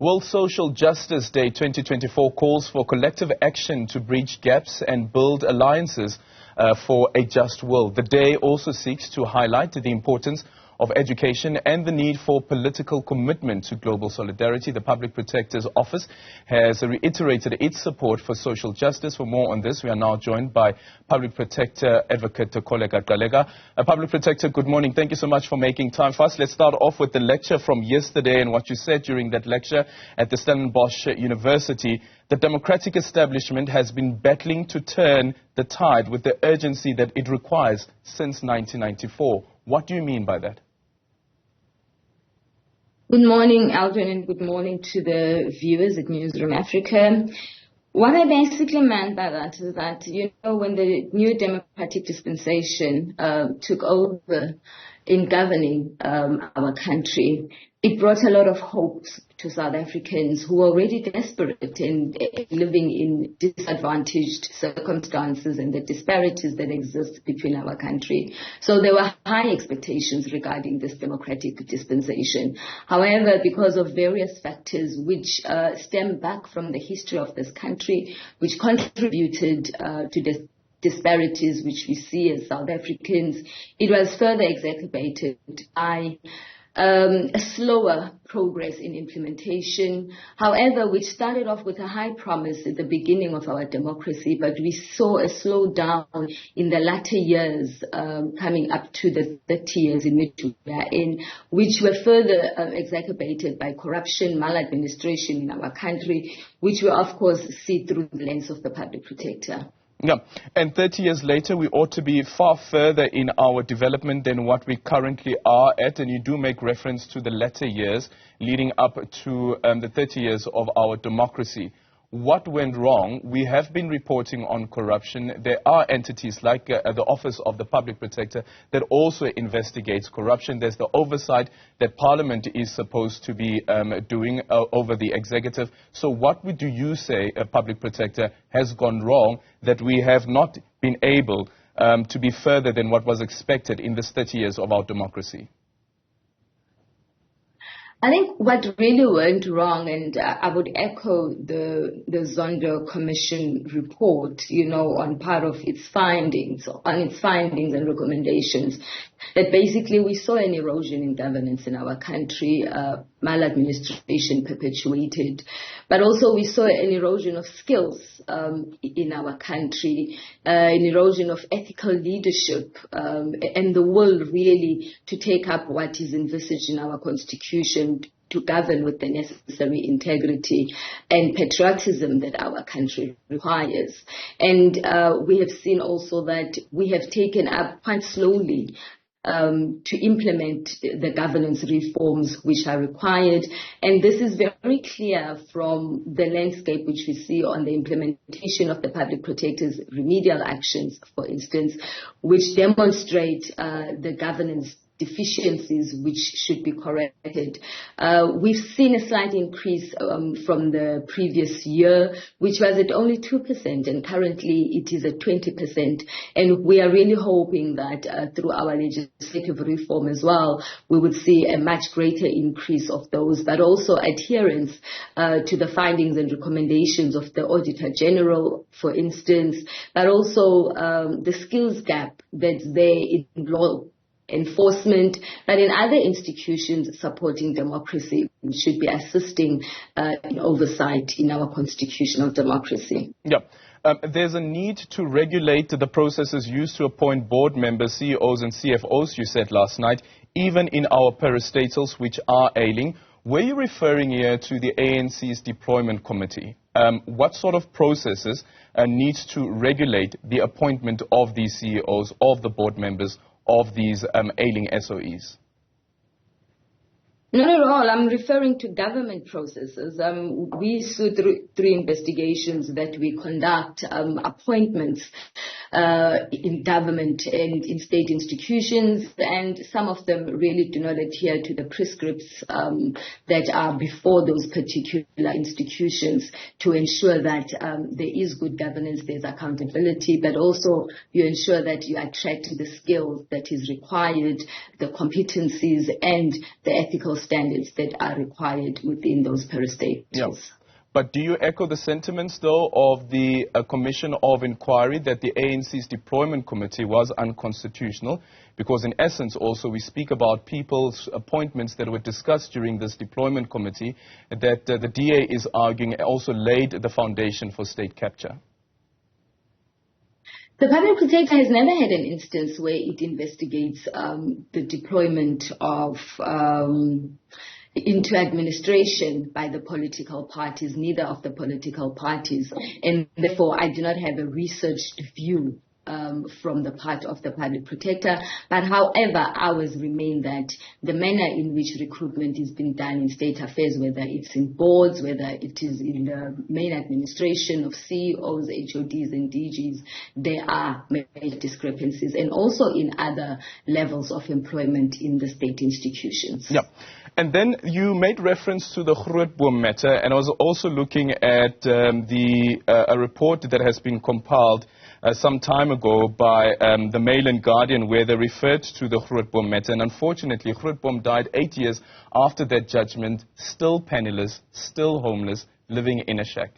World Social Justice Day 2024 calls for collective action to bridge gaps and build alliances for a just world. The day also seeks to highlight the importance of education and the need for political commitment to global solidarity. The Public Protector's Office has reiterated its support for social justice. For more on this, we are now joined by Public Protector Adv Kholeka Gcaleka. Public Protector, good morning. Thank you so much for making time for us. Let's start off with the lecture from yesterday and what you said during that lecture at the Stellenbosch University. The democratic establishment has been battling to turn the tide with the urgency that it requires since 1994. What do you mean by that? Good morning, Aldim, and good morning to the viewers at Newzroom Afrika. What I basically meant by that is that, when the new democratic dispensation took over in governing our country, it brought a lot of hopes to South Africans who were already desperate and living in disadvantaged circumstances and the disparities that exist between our country. So there were high expectations regarding this democratic dispensation. However, because of various factors which stem back from the history of this country, which contributed to the disparities which we see as South Africans, it was further exacerbated by a slower progress in implementation, however, which started off with a high promise at the beginning of our democracy, but we saw a slowdown in the latter years, coming up to the 30 years in which we are in, which were further exacerbated by corruption, maladministration in our country, which we of course see through the lens of the Public Protector. Yeah, and 30 years later, we ought to be far further in our development than what we currently are at. And you do make reference to the latter years leading up to the 30 years of our democracy. What went wrong? We have been reporting on corruption. There are entities like the Office of the Public Protector that also investigates corruption. There's the oversight that Parliament is supposed to be doing over the executive. So what do you say, a Public Protector, has gone wrong that we have not been able to be further than what was expected in this 30 years of our democracy? I think what really went wrong, and I would echo the Zondo Commission report, on part of its findings, and recommendations, that basically we saw an erosion in governance in our country, maladministration perpetuated, but also we saw an erosion of skills in our country, an erosion of ethical leadership, and the will really to take up what is envisaged in our constitution to govern with the necessary integrity and patriotism that our country requires. And we have seen also that we have taken up quite slowly to implement the governance reforms which are required. And this is very clear from the landscape which we see on the implementation of the Public Protector's remedial actions, for instance, which demonstrate the governance deficiencies which should be corrected. We've seen a slight increase from the previous year, which was at only 2%, and currently it is at 20%. And we are really hoping that through our legislative reform as well, we would see a much greater increase of those, but also adherence to the findings and recommendations of the Auditor General, for instance, but also the skills gap that's there in law enforcement, but in other institutions supporting democracy, we should be assisting in oversight in our constitutional democracy. Yeah. There's a need to regulate the processes used to appoint board members, CEOs and CFOs, you said last night, even in our parastatals which are ailing. Were you referring here to the ANC's deployment committee? What sort of processes need to regulate the appointment of these CEOs, of the board members, of these ailing SOEs? Not at all. I'm referring to government processes. We saw through investigations that we conduct appointments in government and in state institutions, and some of them really do not adhere to the prescripts that are before those particular institutions to ensure that there is good governance, there's accountability, but also you ensure that you attract the skills that is required, the competencies and the ethical standards that are required within those parastatals. Yeah. But do you echo the sentiments, though, of the Commission of Inquiry that the ANC's deployment committee was unconstitutional? Because in essence, also, we speak about people's appointments that were discussed during this deployment committee that the DA is arguing also laid the foundation for state capture. The Public Protector has never had an instance where it investigates the deployment of into administration by the political parties, neither of the political parties. And therefore, I do not have a researched view from the part of the Public Protector. But however, ours remain that the manner in which recruitment is being done in state affairs, whether it's in boards, whether it is in the main administration of CEOs, HODs and DGs, there are major discrepancies, and also in other levels of employment in the state institutions. Yeah. And then you made reference to the Grootboom matter, and I was also looking at a report that has been compiled some time ago by the Mail and Guardian, where they referred to the Grootboom matter. And unfortunately, Grootboom died 8 years after that judgment, still penniless, still homeless, living in a shack.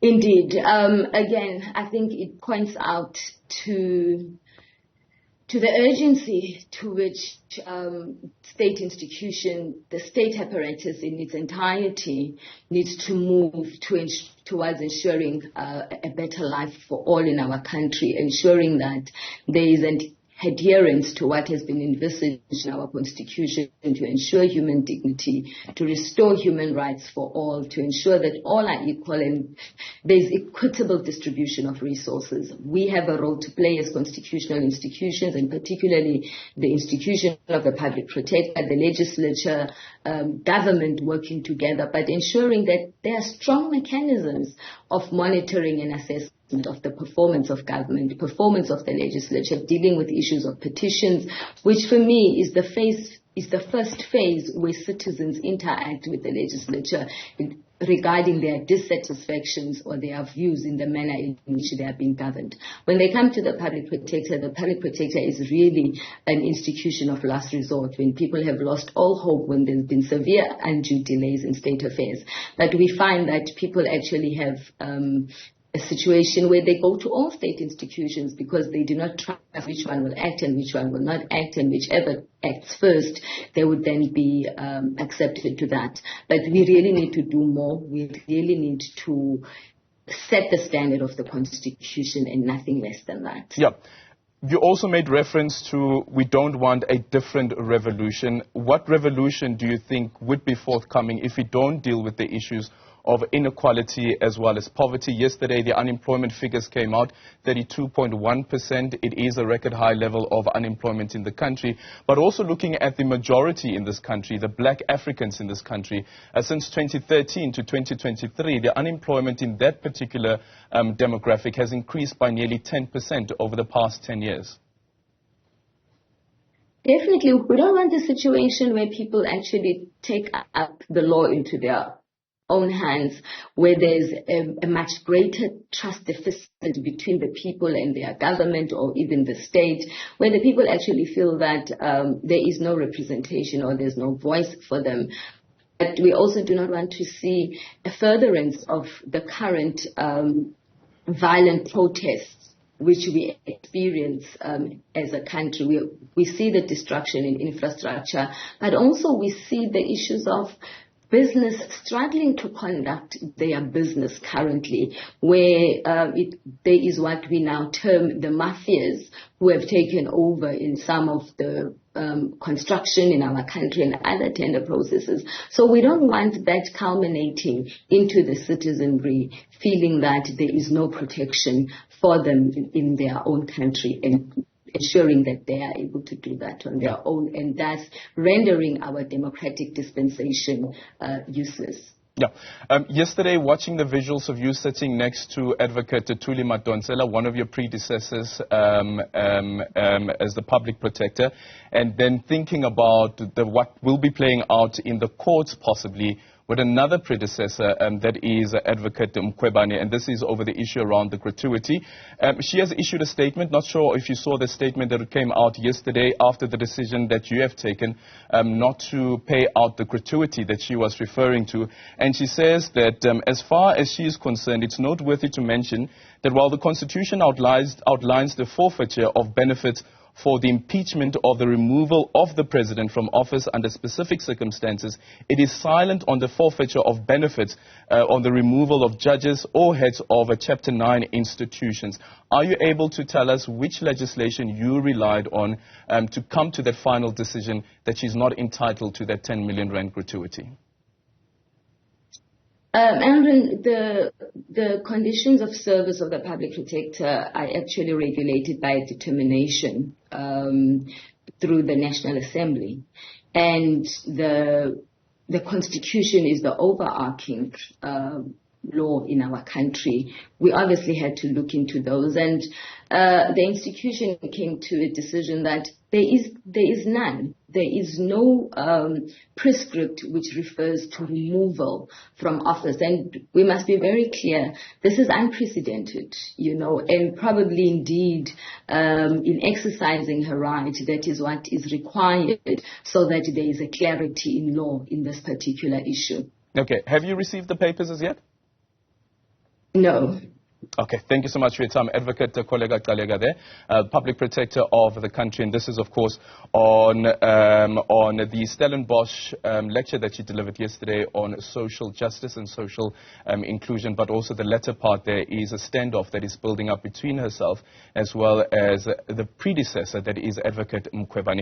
Indeed. Again, I think it points out to the urgency to which state institution, the state apparatus in its entirety needs to move towards ensuring a better life for all in our country, ensuring that there is an adherence to what has been envisaged in our constitution to ensure human dignity, to restore human rights for all, to ensure that all are equal and there's equitable distribution of resources. We have a role to play as constitutional institutions, and particularly the institution of the Public Protector, the legislature, government working together, but ensuring that there are strong mechanisms of monitoring and assessment of the performance of government, performance of the legislature, dealing with issues of petitions, which for me is the first phase where citizens interact with the legislature regarding their dissatisfactions or their views in the manner in which they are being governed. When they come to the Public Protector is really an institution of last resort when people have lost all hope, when there's been severe undue delays in state affairs. But we find that people actually have a situation where they go to all state institutions because they do not trust which one will act and which one will not act, and whichever acts first, they would then be accepted to that. But we really need to do more. We really need to set the standard of the Constitution and nothing less than that. Yeah. You also made reference to we don't want a different revolution. What revolution do you think would be forthcoming if we don't deal with the issues of inequality as well as poverty? Yesterday, the unemployment figures came out, 32.1%. It is a record high level of unemployment in the country. But also looking at the majority in this country, the black Africans in this country, since 2013 to 2023, the unemployment in that particular demographic has increased by nearly 10% over the past 10 years. Definitely, we don't want a situation where people actually take up the law into their own hands, where there's a much greater trust deficit between the people and their government or even the state, where the people actually feel that there is no representation or there's no voice for them. But we also do not want to see a furtherance of the current violent protests which we experience as a country. We see the destruction in infrastructure, but also we see the issues of business struggling to conduct their business currently, where there is what we now term the mafias who have taken over in some of the construction in our country and other tender processes. So we don't want that culminating into the citizenry feeling that there is no protection for them in their own country, and ensuring that they are able to do that on their own, and thus rendering our democratic dispensation useless. Yeah. Yesterday, watching the visuals of you sitting next to Advocate Thuli Madonsela, one of your predecessors as the Public Protector, and then thinking about what will be playing out in the courts possibly with another predecessor, that is Advocate Mkhwebane, and this is over the issue around the gratuity. She has issued a statement. Not sure if you saw the statement that came out yesterday after the decision that you have taken not to pay out the gratuity that she was referring to. And she says that as far as she is concerned, it's noteworthy to mention that while the Constitution outlines the forfeiture of benefits for the impeachment or the removal of the president from office under specific circumstances, it is silent on the forfeiture of benefits on the removal of judges or heads of Chapter 9 institutions. Are you able to tell us which legislation you relied on to come to that final decision that she's not entitled to that 10 million rand gratuity? Aaron, the conditions of service of the public protector are actually regulated by determination through the National Assembly, and the Constitution is the overarching law in our country. We obviously had to look into those, and the institution came to a decision that there is none. There is no prescript which refers to removal from office. And we must be very clear, this is unprecedented, and probably indeed in exercising her right, that is what is required so that there is a clarity in law in this particular issue. Okay. Have you received the papers as yet? No. Okay, thank you so much for your time. Advocate Kholeka Gcaleka there, Public Protector of the country, and this is, of course, on the Stellenbosch lecture that she delivered yesterday on social justice and social inclusion, but also the latter part there is a standoff that is building up between herself as well as the predecessor, that is Advocate Mkhwebane.